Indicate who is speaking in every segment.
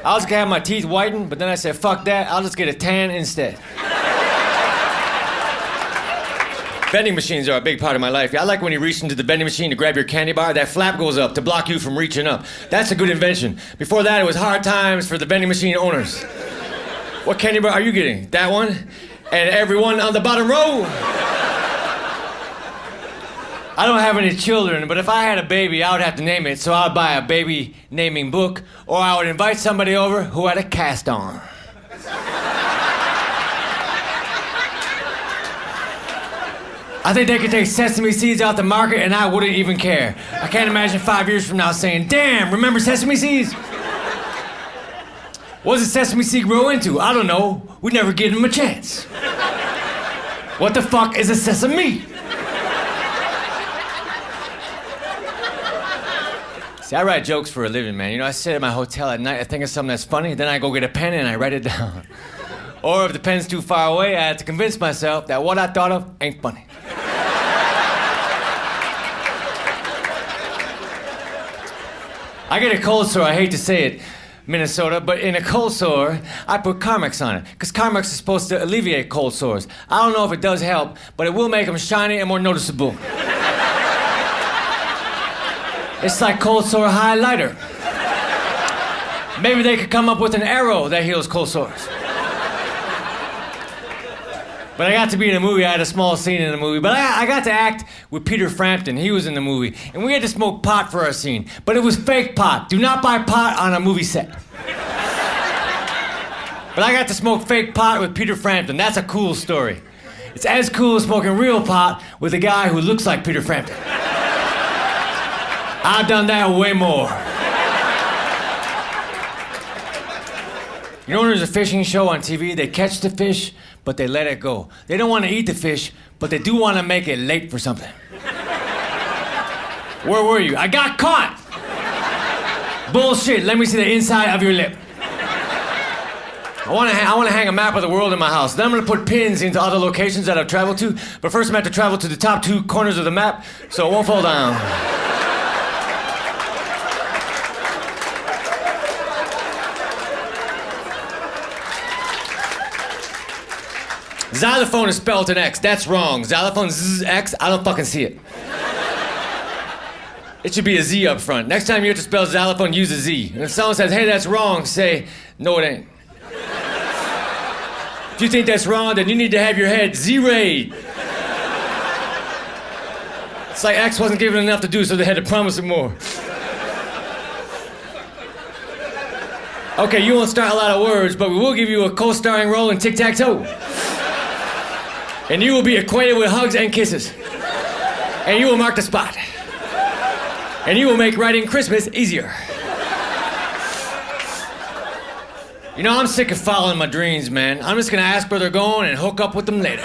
Speaker 1: I was gonna have my teeth whitened, but then I said, fuck that, I'll just get a tan instead. Vending machines are a big part of my life. I like when you reach into the vending machine to grab your candy bar, that flap goes up to block you from reaching up. That's a good invention. Before that, it was hard times for the vending machine owners. What candy bar are you getting? That one? And everyone on the bottom row? I don't have any children, but if I had a baby, I would have to name it, so I'd buy a baby naming book, or I would invite somebody over who had a cast on. I think they could take sesame seeds out the market and I wouldn't even care. I can't imagine 5 years from now saying, damn, remember sesame seeds? What does a sesame seed grow into? I don't know. We never give them a chance. What the fuck is a sesame? See, I write jokes for a living, man. You know, I sit at my hotel at night, I think of something that's funny, then I go get a pen and I write it down. Or if the pen's too far away, I have to convince myself that what I thought of ain't funny. I get a cold sore, I hate to say it, Minnesota, but in a cold sore, I put Carmex on it, because Carmex is supposed to alleviate cold sores. I don't know if it does help, but it will make them shiny and more noticeable. It's like cold sore highlighter. Maybe they could come up with an arrow that heals cold sores. But I got to be in a movie. I had a small scene in the movie. But I got to act with Peter Frampton. He was in the movie. And we had to smoke pot for our scene. But it was fake pot. Do not buy pot on a movie set. But I got to smoke fake pot with Peter Frampton. That's a cool story. It's as cool as smoking real pot with a guy who looks like Peter Frampton. I've done that way more. You know when there's a fishing show on TV, they catch the fish, but they let it go. They don't want to eat the fish, but they do want to make it late for something. Where were you? I got caught! Bullshit, let me see the inside of your lip. I want to hang a map of the world in my house. Then I'm going to put pins into other locations that I've traveled to, but first I'm going to have to travel to the top 2 corners of the map, so it won't fall down. Xylophone is spelled an X. That's wrong. Xylophone Z-X, I don't fucking see it. It should be a Z up front. Next time you have to spell xylophone, use a Z. And if someone says, hey, that's wrong, say, no, it ain't. If you think that's wrong, then you need to have your head Z-rayed. It's like X wasn't given enough to do, so they had to promise him more. Okay, you won't start a lot of words, but we will give you a co-starring role in Tic-Tac-Toe. And you will be acquainted with hugs and kisses. And you will mark the spot. And you will make writing Christmas easier. You know, I'm sick of following my dreams, man. I'm just gonna ask where they're going and hook up with them later.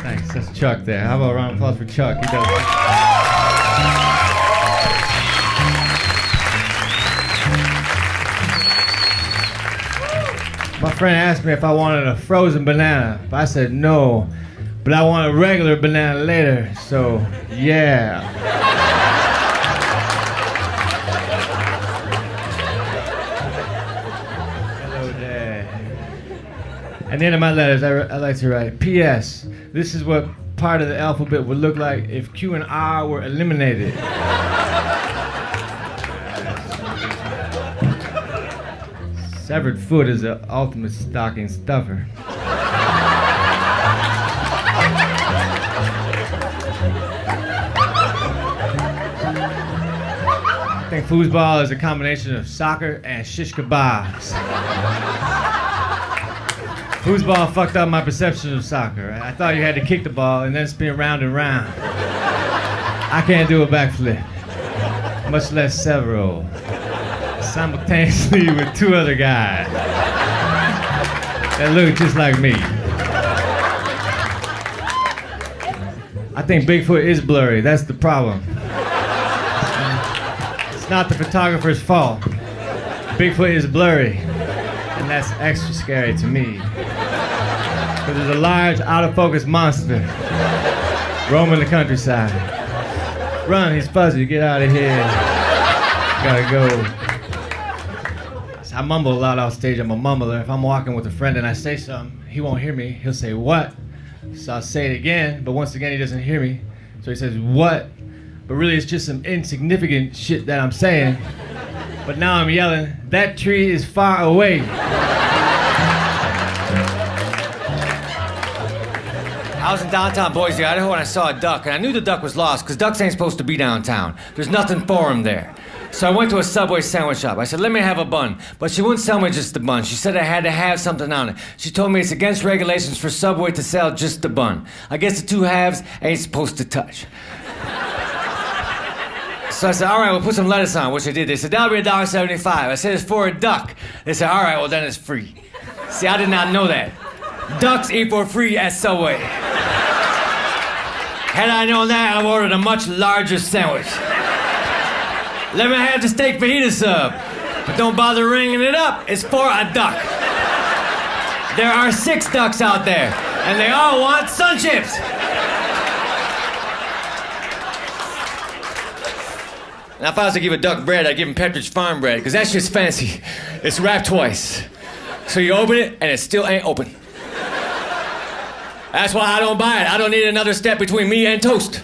Speaker 2: Thanks, that's Chuck there. How about a round of applause for Chuck? He does. My friend asked me if I wanted a frozen banana. I said no, but I want a regular banana later, so yeah. Hello there. At the end of my letters, I like to write, P.S. This is what part of the alphabet would look like if Q and R were eliminated. Severed foot is the ultimate stocking stuffer. I think foosball is a combination of soccer and shish kebabs. Foosball fucked up my perception of soccer. I thought you had to kick the ball and then spin round and round. I can't do a backflip, much less several. Simultaneously with 2 other guys that look just like me. I think Bigfoot is blurry, that's the problem. It's not the photographer's fault. Bigfoot is blurry, and that's extra scary to me. Because there's a large, out-of-focus monster roaming the countryside. Run, he's fuzzy. Get out of here. Gotta go. I mumble a lot off stage. I'm a mumbler. If I'm walking with a friend and I say something, he won't hear me. He'll say, what? So I'll say it again, but once again, he doesn't hear me. So he says, what? But really, it's just some insignificant shit that I'm saying. But now I'm yelling, that tree is far away.
Speaker 1: I was in downtown Boise, Idaho, and I saw a duck, and I knew the duck was lost, because ducks ain't supposed to be downtown. There's nothing for them there. So I went to a Subway sandwich shop. I said, let me have a bun. But she wouldn't sell me just the bun. She said I had to have something on it. She told me it's against regulations for Subway to sell just the bun. I guess the two halves ain't supposed to touch. So I said, all right, we'll put some lettuce on, which I did. They said, that'll be $1.75. I said, it's for a duck. They said, all right, well, then it's free. See, I did not know that. Ducks eat for free at Subway. Had I known that, I would have ordered a much larger sandwich. Let me have the steak fajita sub. But don't bother ringing it up. It's for a duck. There are 6 ducks out there, and they all want sun chips. Now, if I was to give a duck bread, I'd give him Pepperidge Farm bread, because that shit's fancy. It's wrapped twice. So you open it, and it still ain't open. That's why I don't buy it. I don't need another step between me and toast.